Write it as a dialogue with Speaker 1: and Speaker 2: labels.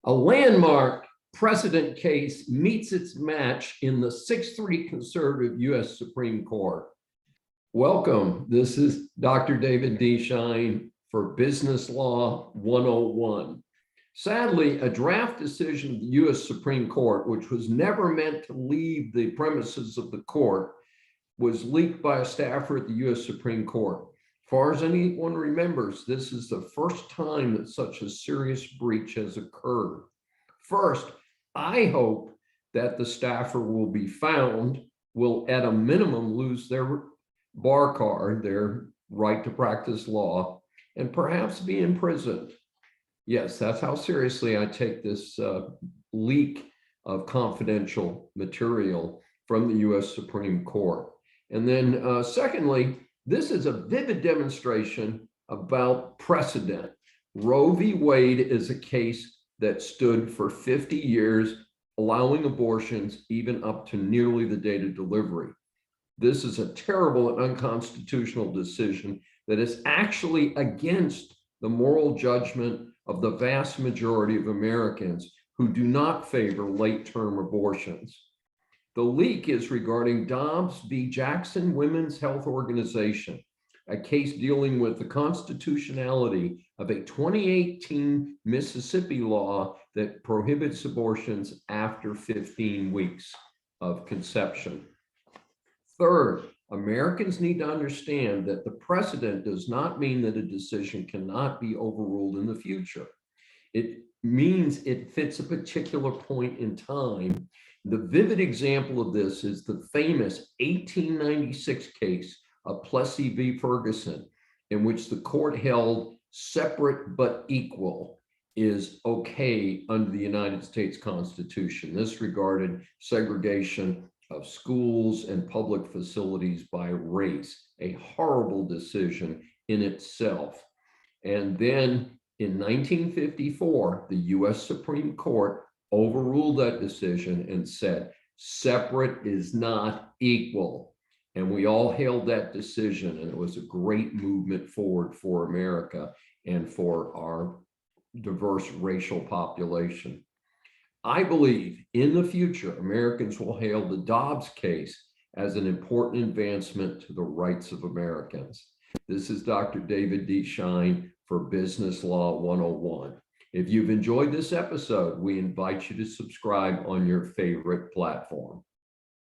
Speaker 1: A landmark precedent case meets its match in the 6-3 conservative U.S. Supreme Court. Welcome. This is Dr. David D. Shine for Business Law 101. Sadly, a draft decision of the U.S. Supreme Court, which was never meant to leave the premises of the court, was leaked by a staffer at the U.S. Supreme Court. As far as anyone remembers, this is the first time that such a serious breach has occurred. First, I hope that the staffer will be found, will at a minimum lose their bar card, their right to practice law, and perhaps be imprisoned. Yes, that's how seriously I take this leak of confidential material from the U.S. Supreme Court. And then secondly, this is a vivid demonstration about precedent. Roe v. Wade is a case that stood for 50 years, allowing abortions even up to nearly the date of delivery. This is a terrible and unconstitutional decision that is actually against the moral judgment of the vast majority of Americans who do not favor late-term abortions. The leak is regarding Dobbs v. Jackson Women's Health Organization, a case dealing with the constitutionality of a 2018 Mississippi law that prohibits abortions after 15 weeks of conception. Third, Americans need to understand that the precedent does not mean that a decision cannot be overruled in the future. It means it fits a particular point in time. The vivid example of this is the famous 1896 case of Plessy v. Ferguson, in which the court held separate but equal is okay under the United States Constitution. This regarded segregation of schools and public facilities by race, a horrible decision in itself. And then in 1954, the U.S. Supreme Court overruled that decision and said, separate is not equal. And we all hailed that decision, and it was a great movement forward for America and for our diverse racial population. I believe in the future, Americans will hail the Dobbs case as an important advancement to the rights of Americans. This is Dr. David D. Shine for Business Law 101. If you've enjoyed this episode, we invite you to subscribe on your favorite platform.